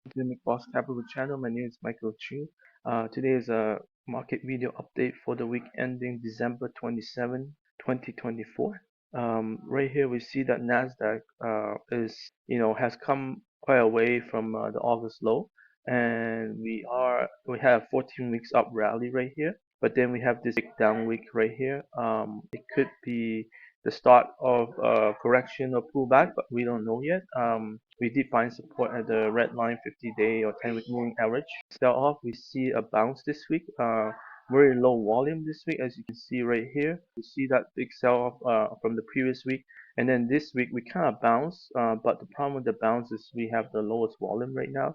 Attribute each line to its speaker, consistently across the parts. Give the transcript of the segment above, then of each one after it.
Speaker 1: To the Boss Capital channel. My name is Michael Chu. Today is a market video update for the week ending December 27, 2024. Right here we see that Nasdaq has come quite away from the August low, and we have 14 weeks up rally right here. But then we have this big down week right here. It could be the start of a correction or pullback, but we don't know yet. We did find support at the red line 50-day or 10-week moving average. Sell off, we see a bounce this week. Very low volume this week, as you can see right here. We see that big sell off from the previous week, and then this week we kind of bounce. But the problem with the bounce is we have the lowest volume right now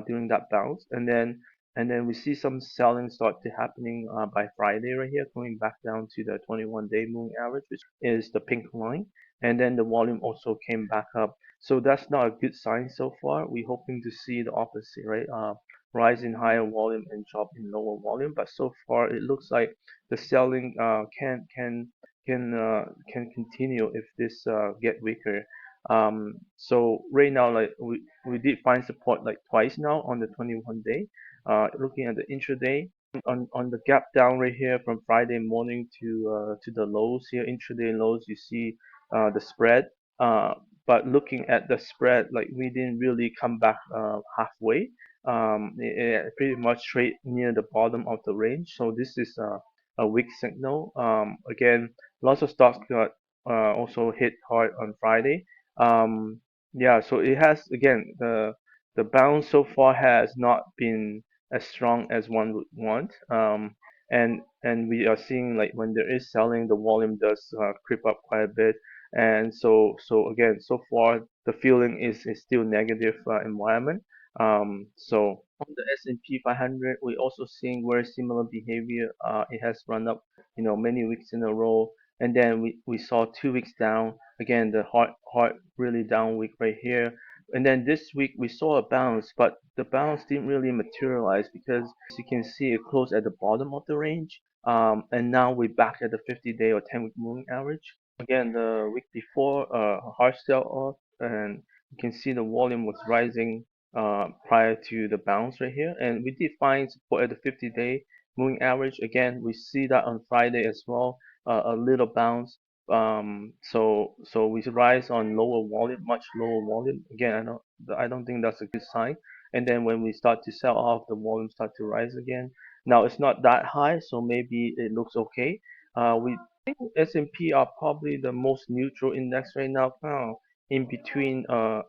Speaker 1: during that bounce, and then we see some selling start to happening by Friday right here, going back down to the 21-day moving average, which is the pink line. And then the volume also came back up. So that's not a good sign so far. We're hoping to see the opposite, right? Rise in higher volume and drop in lower volume. But so far, it looks like the selling can continue if this get weaker. So right now, like we did find support like twice now on the 21 day. Looking at the intraday, on the gap down right here from Friday morning to the lows here, intraday lows, you see the spread. But looking at the spread, like we didn't really come back halfway. It pretty much trade near the bottom of the range. So this is a weak signal. Again, lots of stocks got also hit hard on Friday. Yeah, so it has again the bounce so far has not been as strong as one would want. And we are seeing like when there is selling, the volume does creep up quite a bit. And so again, so far the feeling is still negative environment. So on the S&P 500, we're also seeing very similar behavior. It has run up, many weeks in a row, and then we saw 2 weeks down. Again, the hard really down week right here. And then this week we saw a bounce, but the bounce didn't really materialize because as you can see, it closed at the bottom of the range. And now we're back at the 50-day or 10-week moving average. Again, the week before, a hard sell off, and you can see the volume was rising prior to the bounce right here. And we did find support at the 50-day moving average. Again, we see that on Friday as well, a little bounce. So we rise on lower volume, much lower volume. Again, I don't think that's a good sign. And then when we start to sell off, the volume start to rise again. Now it's not that high, so maybe it looks okay. We think S&P are probably the most neutral index right now, kind of in between a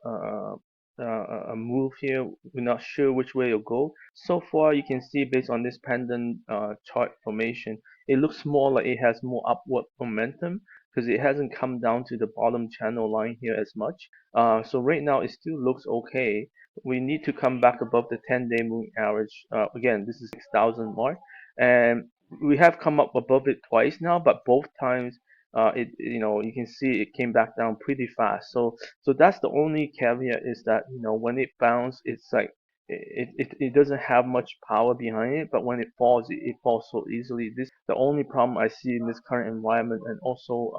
Speaker 1: move here. We're not sure which way it'll go. So far, you can see based on this pendant chart formation, it looks more like it has more upward momentum because it hasn't come down to the bottom channel line here as much. So right now it still looks okay. We need to come back above the 10-day moving average. Again, this is 6,000 mark, and we have come up above it twice now, but both times you can see it came back down pretty fast. So that's the only caveat is that when it bounces, it's like it doesn't have much power behind it, but when it falls, it falls so easily. This is the only problem I see in this current environment, and also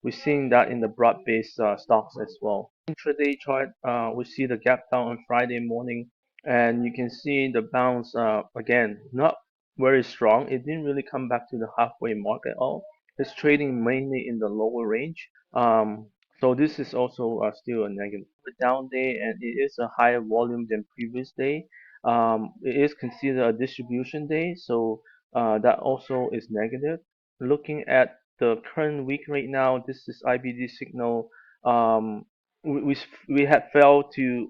Speaker 1: we're seeing that in the broad-based stocks as well. Intraday chart, we see the gap down on Friday morning, and you can see the bounce again, not very strong. It didn't really come back to the halfway mark at all. It's trading mainly in the lower range. So this is also still a negative. A down day, and it is a higher volume than previous day. It is considered a distribution day, so that also is negative. Looking at the current week right now, this is IBD signal. Um, we had fell to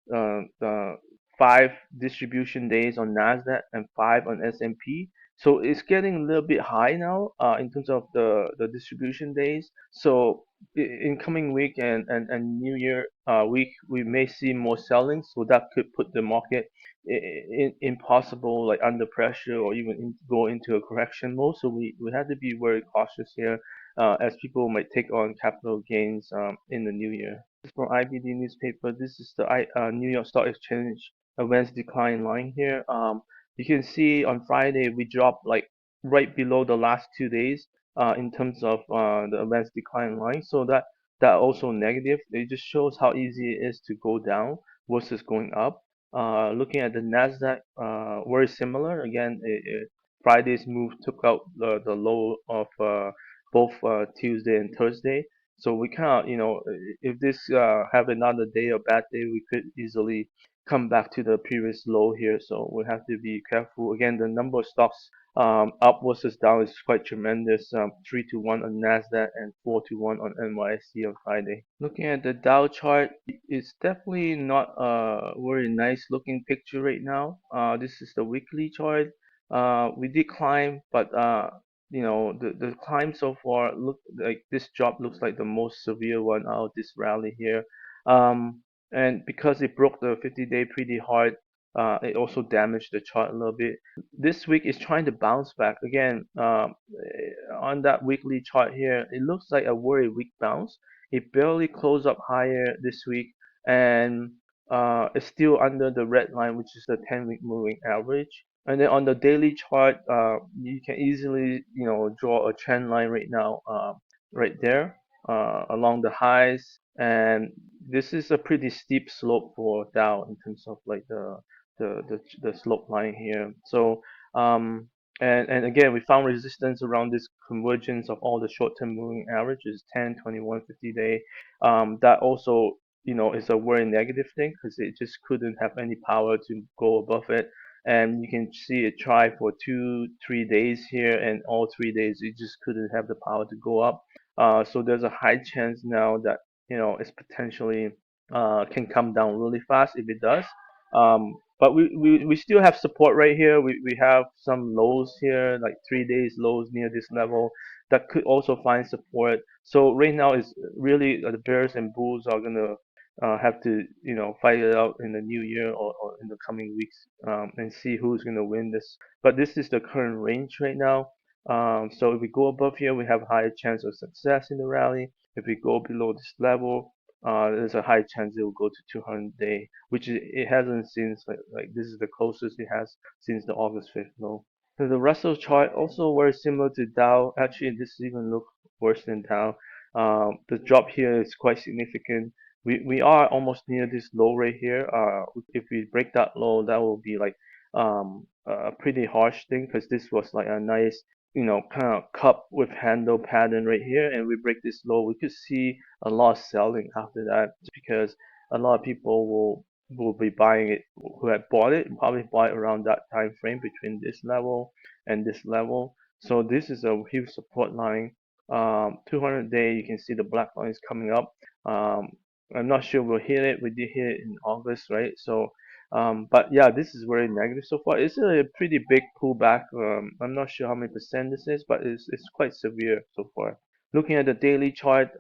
Speaker 1: the 5 distribution days on Nasdaq and 5 on S&P. So it's getting a little bit high now in terms of the distribution days. So in coming week and New Year week, we may see more selling. So that could put the market in possible like under pressure or even go into a correction mode. So we have to be very cautious here as people might take on capital gains in the new year. This is from IBD newspaper. This is the New York Stock Exchange advanced decline line here. You can see on Friday we dropped like right below the last 2 days in terms of the advanced decline line. So that also negative. It just shows how easy it is to go down versus going up. Looking at the Nasdaq, very similar. Again, Friday's move took out the low of both Tuesday and Thursday. So we can't, if this have another day or bad day, we could easily come back to the previous low here. So we have to be careful. Again, the number of stocks up versus down is quite tremendous. 3-1 on Nasdaq and 4-1 on NYSE on Friday. Looking at the Dow chart, it's definitely not a very nice looking picture right now. This is the weekly chart. We did climb, but the climb so far look like this drop looks like the most severe one out of this rally here. And because it broke the 50-day pretty hard, it also damaged the chart a little bit. This week is trying to bounce back again. On that weekly chart here, it looks like a very weak bounce. It barely closed up higher this week, and it's still under the red line, which is the 10-week moving average. And then on the daily chart, you can easily, draw a trend line right now, right there, along the highs. And this is a pretty steep slope for Dow in terms of like the slope line here. So and again, we found resistance around this convergence of all the short-term moving averages, 10, 21, 50-day. That also, is a very negative thing because it just couldn't have any power to go above it. And you can see it try for 2, 3 days here, and all 3 days it just couldn't have the power to go up. So there's a high chance now that it's potentially can come down really fast if it does. But we still have support right here. We have some lows here, like 3 days lows near this level that could also find support. So right now is really the bears and bulls are gonna have to fight it out in the new year, or in the coming weeks, and see who's gonna win this. But this is the current range right now. So if we go above here, we have a higher chance of success in the rally. If we go below this level, there's a high chance it will go to 200-day, which it hasn't since like this is the closest it has since the August 5th low. So the Russell chart also very similar to Dow. Actually, this even look worse than Dow. The drop here is quite significant. We are almost near this low right here. If we break that low, that will be like a pretty harsh thing because this was like a nice kind of cup with handle pattern right here, and we break this low, we could see a lot of selling after that because a lot of people will be buying it who had bought it, probably bought it around that time frame between this level and this level. So this is a huge support line. 200-day, you can see the black line is coming up. I'm not sure we'll hit it. We did hit it in August, right? So but yeah, this is very negative so far. It's a pretty big pullback. I'm not sure how many percent this is, but it's quite severe so far. Looking at the daily chart,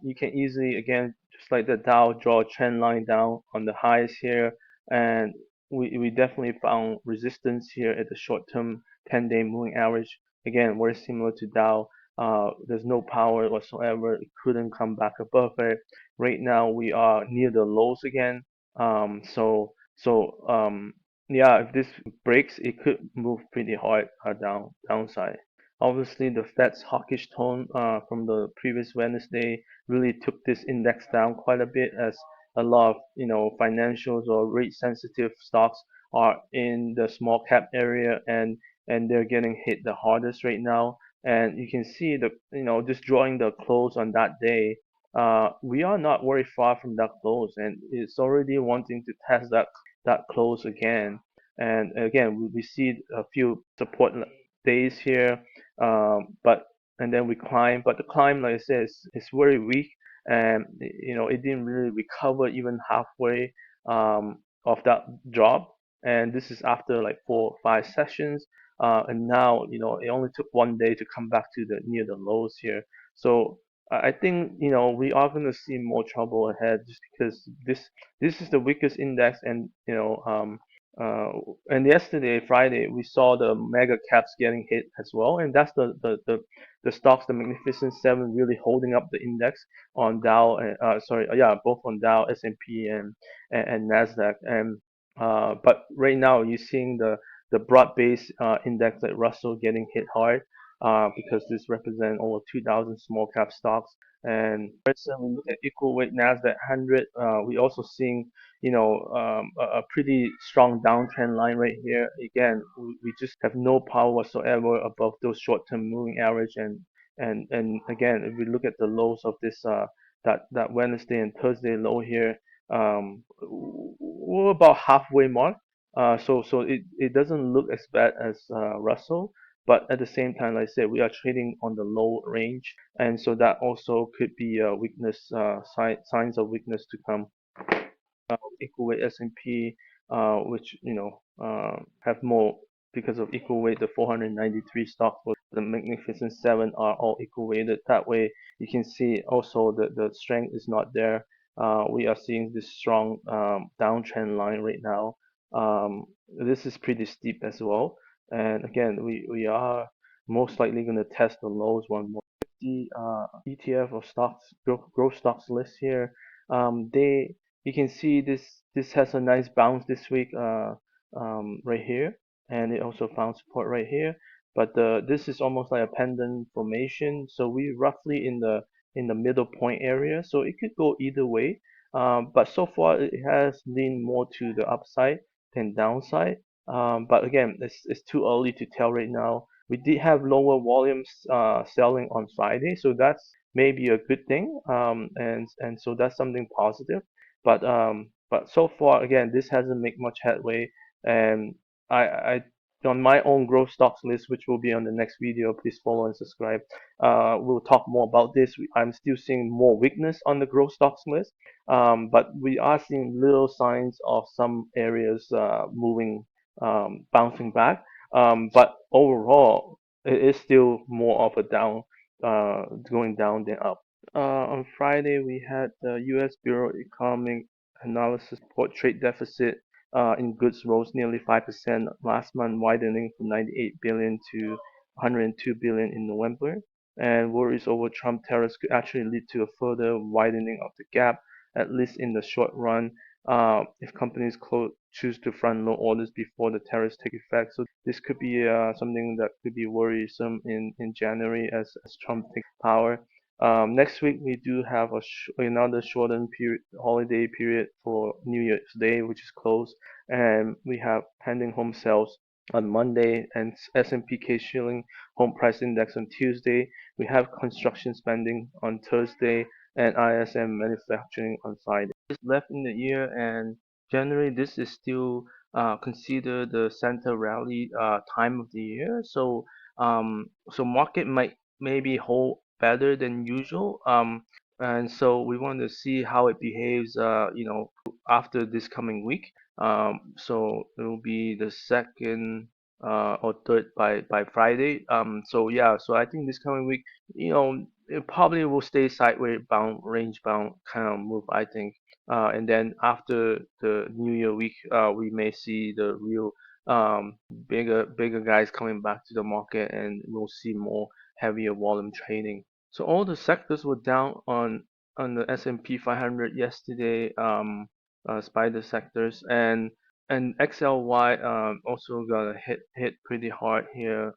Speaker 1: you can easily, again, just like the Dow, draw a trend line down on the highs here, and we definitely found resistance here at the short-term 10-day moving average. Again, very similar to Dow. There's no power whatsoever. It couldn't come back above it. Right now, we are near the lows again. So yeah, if this breaks, it could move pretty hard downside. Obviously, the Fed's hawkish tone from the previous Wednesday really took this index down quite a bit, as a lot of financials or rate sensitive stocks are in the small cap area, and they're getting hit the hardest right now. And you can see the just drawing the close on that day, we are not very far from that close, and it's already wanting to test that close again. And again, we see a few support days here, but and then we climb. But the climb, like I said, is very weak, and it didn't really recover even halfway of that drop. And this is after like 4 or 5 sessions. And now it only took one day to come back to the near the lows here. So I think we are going to see more trouble ahead, just because this is the weakest index. And uh, and yesterday, Friday, we saw the mega caps getting hit as well, and that's the stocks, the Magnificent Seven, really holding up the index on Dow. Sorry, yeah, both on Dow, S&P, and Nasdaq. And but right now, you're seeing the broad-based index like Russell getting hit hard, because this represents over 2,000 small cap stocks. And we look at equal weight Nasdaq 100. We also seeing a pretty strong downtrend line right here. Again, we just have no power whatsoever above those short-term moving average, and again, if we look at the lows of this that Wednesday and Thursday low here, we're about halfway mark. So it doesn't look as bad as Russell, but at the same time, like I said, we are trading on the low range, and so that also could be a weakness, signs of weakness to come. Equal weight S&P, which have more because of equal weight. The 493 stocks for the Magnificent Seven are all equal weighted. That way, you can see also that the strength is not there. We are seeing this strong downtrend line right now. This is pretty steep as well. And again, we are most likely going to test the lows one more. The ETF of stocks, growth stocks list here. They You can see this has a nice bounce this week right here, and it also found support right here. But this is almost like a pendant formation, so we roughly in the middle point area, so it could go either way. But so far it has leaned more to the upside than downside. But again, it's too early to tell right now. We did have lower volumes selling on Friday, so that's maybe a good thing. And so that's something positive. But so far, again, this hasn't made much headway. And I on my own growth stocks list, which will be on the next video, please follow and subscribe. We'll talk more about this. I'm still seeing more weakness on the growth stocks list, but we are seeing little signs of some areas moving, bouncing back. But overall, it is still more of a down, going down than up. On Friday, we had the U.S. Bureau of Economic Analysis report trade deficit in goods rose nearly 5% last month, widening from 98 billion to 102 billion in November. And worries over Trump tariffs could actually lead to a further widening of the gap, at least in the short run, if companies choose to front load orders before the tariffs take effect. So this could be something that could be worrisome in January as Trump takes power. Next week we do have another shortened period, holiday period for New Year's Day, which is closed, and we have pending home sales on Monday and S&P Case-Shilling Home Price Index on Tuesday. We have construction spending on Thursday and ISM manufacturing on Friday. It's left in the year, and January this is still considered the center rally time of the year. So market might maybe hold better than usual. And so we want to see how it behaves, after this coming week. So it will be the second or third by Friday. So yeah, so I think this coming week, it probably will stay sideways bound, range bound kind of move, I think. And then after the New Year week, we may see the real bigger guys coming back to the market, and we'll see more heavier volume trading. So all the sectors were down on the S&P 500 yesterday, spider sectors, and XLY also got a hit pretty hard here.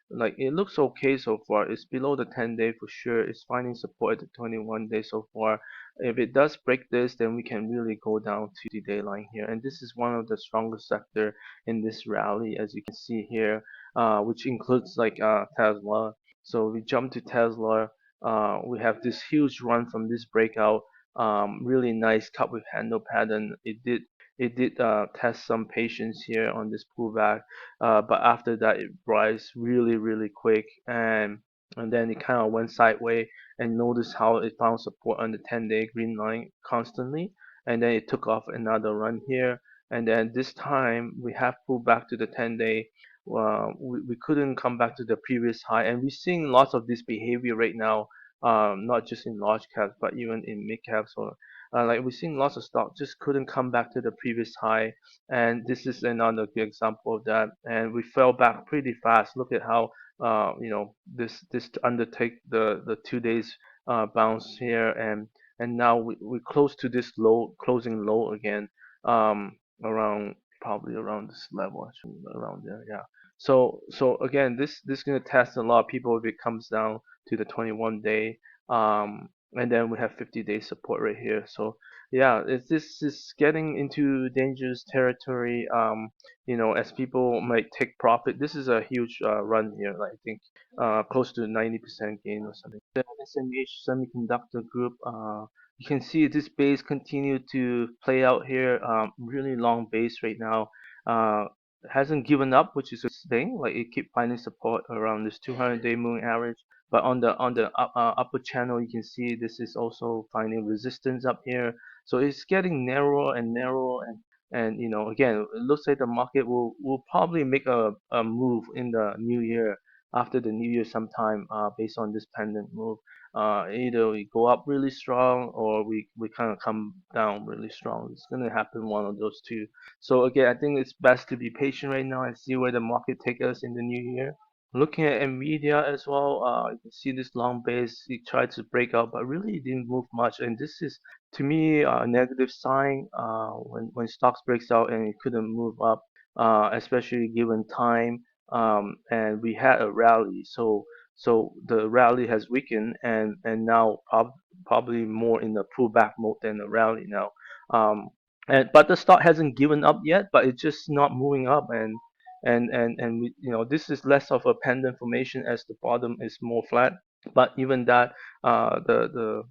Speaker 1: Like it looks okay so far. It's below the 10-day for sure. It's finding support at the 21-day so far. If it does break this, then we can really go down to the day line here. And this is one of the strongest sector in this rally, as you can see here, which includes like Tesla. So we jump to Tesla. We have this huge run from this breakout. Really nice cup with handle pattern. It did test some patience here on this pullback, but after that it rise really quick, and then it kind of went sideways, and notice how it found support on the 10-day green line constantly, and then it took off another run here, and then this time we have pulled back to the 10-day. We couldn't come back to the previous high, and we're seeing lots of this behavior right now, not just in large caps but even in mid caps. Or like we're seeing lots of stock just couldn't come back to the previous high, and this is another good example of that. And we fell back pretty fast. Look at how this undertake the 2 days bounce here, and now we close to this low, closing low again, around probably around this level, actually, around there, yeah. So again, this is gonna test a lot of people if it comes down to the 21-day, and then we have 50-day support right here. So Yeah, this is getting into dangerous territory. As people might take profit. This is a huge run here. Like I think close to 90% gain or something. The SMH Semiconductor Group. You can see this base continue to play out here. Really long base right now. Uh, hasn't given up, which is a good thing. Like it keep finding support around this 200-day moving average. But on the upper channel, you can see this is also finding resistance up here. So it's getting narrower and narrower, and again, it looks like the market will probably make a move in the new year, after the new year sometime, based on this pendant move. Either we go up really strong, or we kind of come down really strong. It's gonna happen one of those two. So again, I think it's best to be patient right now and see where the market take us in the new year. Looking at Nvidia as well, you can see this long base. It tried to break out, but really didn't move much. And this is, to me, a negative sign when stocks breaks out and it couldn't move up, especially given time. And we had a rally, so the rally has weakened, and now probably more in the pullback mode than a rally now. But the stock hasn't given up yet, but it's just not moving up, and this is less of a pendant formation as the bottom is more flat. But even that, the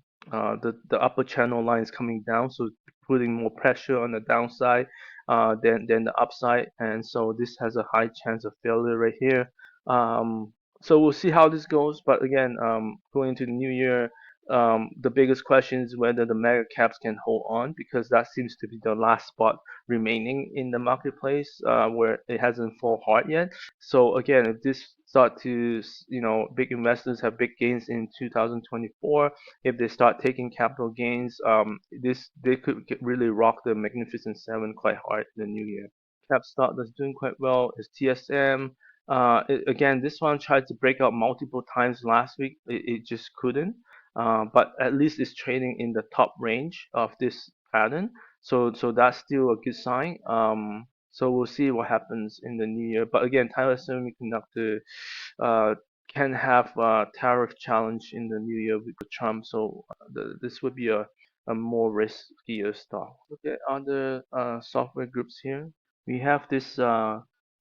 Speaker 1: upper channel line is coming down, so putting more pressure on the downside than the upside, and so this has a high chance of failure right here. So we'll see how this goes. But again, going into the new year, the biggest question is whether the mega caps can hold on, because that seems to be the last spot remaining in the marketplace, where it hasn't fall hard yet. So again, if this start to, big investors have big gains in 2024, if they start taking capital gains, they could really rock the Magnificent Seven quite hard in the new year. Cap stock that's doing quite well is TSM. Again, this one tried to break out multiple times last week. It just couldn't. But at least it's trading in the top range of this pattern. So that's still a good sign. So we'll see what happens in the new year. But again, Taiwan Semiconductor uh, can have a tariff challenge in the new year with Trump. So this would be a more riskier stock. Look at other software groups here. We have this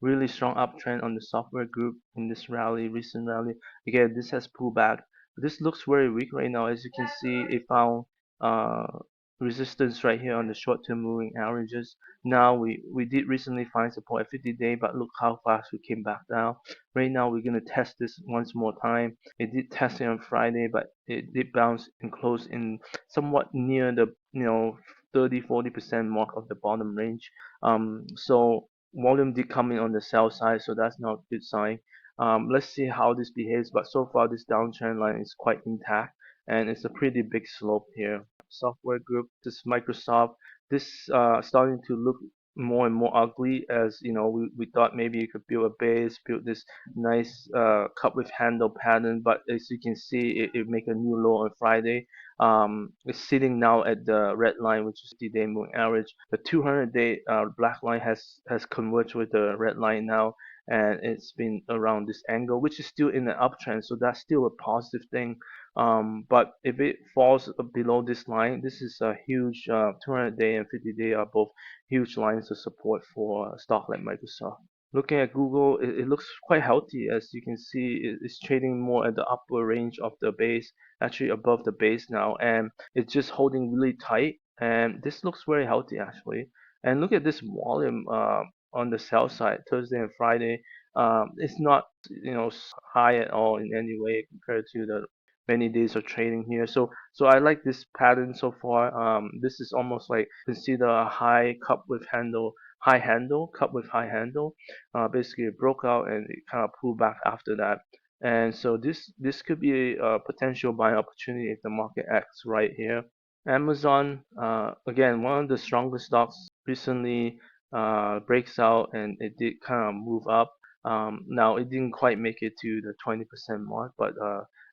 Speaker 1: really strong uptrend on the software group in this rally, recent rally. Again, this has pulled back. This looks very weak right now. As you can see, it found uh, resistance right here on the short-term moving averages. Now we did recently find support at 50-day, but look how fast we came back down. Right now we're gonna test this once more time. It did test it on Friday, but it did bounce and close in somewhat near the 30-40% mark of the bottom range. So volume did come in on the sell side, so that's not a good sign. Let's see how this behaves, but so far this downtrend line is quite intact, and it's a pretty big slope here. Software group, this Microsoft, this starting to look more and more ugly, as we thought maybe you could build a base, build this nice cup with handle pattern, but as you can see, it make a new low on Friday. It's sitting now at the red line, which is the day moving average. The 200-day black line has converged with the red line now, and it's been around this angle, which is still in the uptrend, so that's still a positive thing. But if it falls below this line, this is a huge 200-day and 50-day are both huge lines of support for a stock like Microsoft. Looking at Google, it looks quite healthy. As you can see, it's trading more at the upper range of the base, actually above the base now, and it's just holding really tight. And this looks very healthy actually. And look at this volume on the sell side, Thursday and Friday. It's not high at all in any way compared to the many days of trading here. So I like this pattern so far. This is almost like consider a high cup with handle, high handle, cup with high handle. Basically it broke out and it kind of pulled back after that. And so this could be a potential buying opportunity if the market acts right here. Amazon, again, one of the strongest stocks recently breaks out and it did kind of move up. Now it didn't quite make it to the 20% mark, but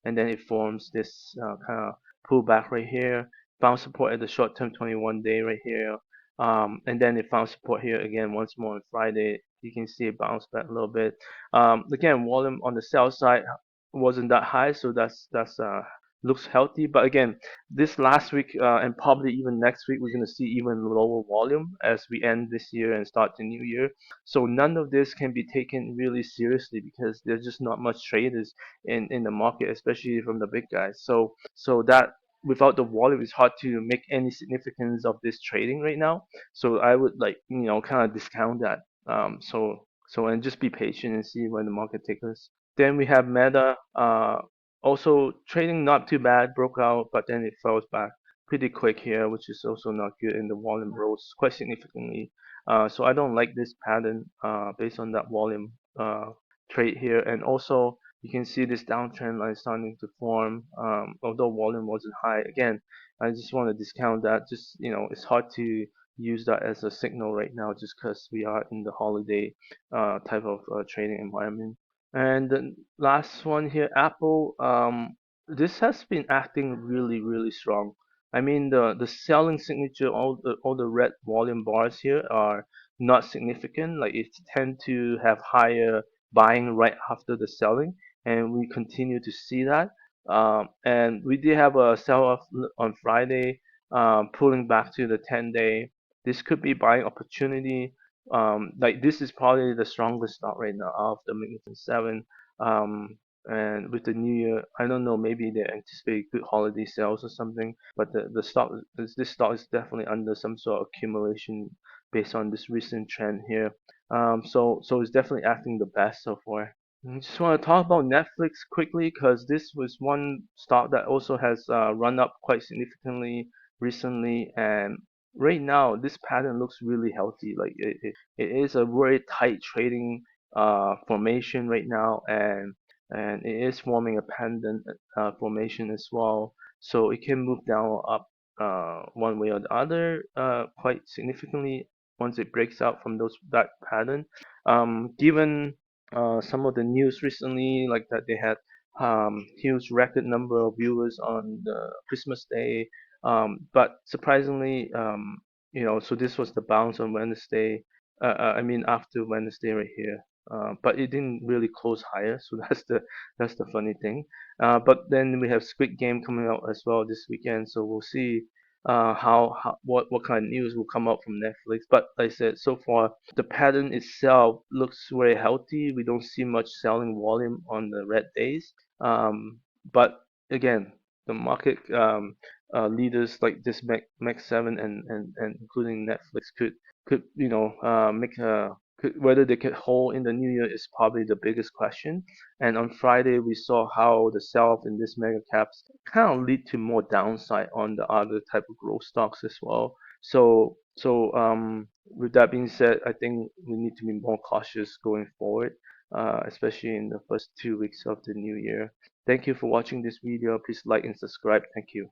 Speaker 1: and then it forms this kind of pullback right here. Found support at the short-term 21-day right here, and then it found support here again once more on Friday. You can see it bounce back a little bit. Again, volume on the sell side wasn't that high, so that's looks healthy. But again, this last week and probably even next week, we're going to see even lower volume as we end this year and start the new year. So none of this can be taken really seriously because there's just not much traders in the market, especially from the big guys. So that without the volume, it's hard to make any significance of this trading right now. So I would like kind of discount that. And just be patient and see when the market takes us. Then we have Meta. Also trading not too bad, broke out, but then it falls back pretty quick here, which is also not good, and the volume rose quite significantly. So I don't like this pattern based on that volume trade here, and also you can see this downtrend line starting to form. Although volume wasn't high, again, I just want to discount that. Just it's hard to use that as a signal right now, just because we are in the holiday type of trading environment. And the last one here, Apple. This has been acting really, really strong. I mean, the selling signature, all the red volume bars here are not significant. Like it tend to have higher buying right after the selling, and we continue to see that. And we did have a sell-off on Friday, pulling back to the 10-day. This could be buying opportunity. Like this is probably the strongest stock right now of the Magnificent Seven. Um, and with the new year, I don't know, maybe they anticipate good holiday sales or something. But the stock, this stock is definitely under some sort of accumulation based on this recent trend here. So it's definitely acting the best so far. I just want to talk about Netflix quickly because this was one stock that also has run up quite significantly recently, and right now this pattern looks really healthy. Like it is a very tight trading formation right now, and it is forming a pendant formation as well. So it can move down or up one way or the other quite significantly once it breaks out from that pattern. Given some of the news recently, like that they had huge record number of viewers on the Christmas Day. But surprisingly, so this was the bounce on Wednesday. I mean after Wednesday right here. But it didn't really close higher, so that's the funny thing. But then we have Squid Game coming out as well this weekend, so we'll see what kind of news will come out from Netflix. But like I said, so far the pattern itself looks very healthy. We don't see much selling volume on the red days. But again, the market leaders like this Mac 7 and including Netflix could make a whether they could hold in the new year is probably the biggest question. And on Friday, we saw how the sell-off in this mega caps kind of lead to more downside on the other type of growth stocks as well. So with that being said, I think we need to be more cautious going forward, especially in the first 2 weeks of the new year. Thank you for watching this video. Please like and subscribe. Thank you.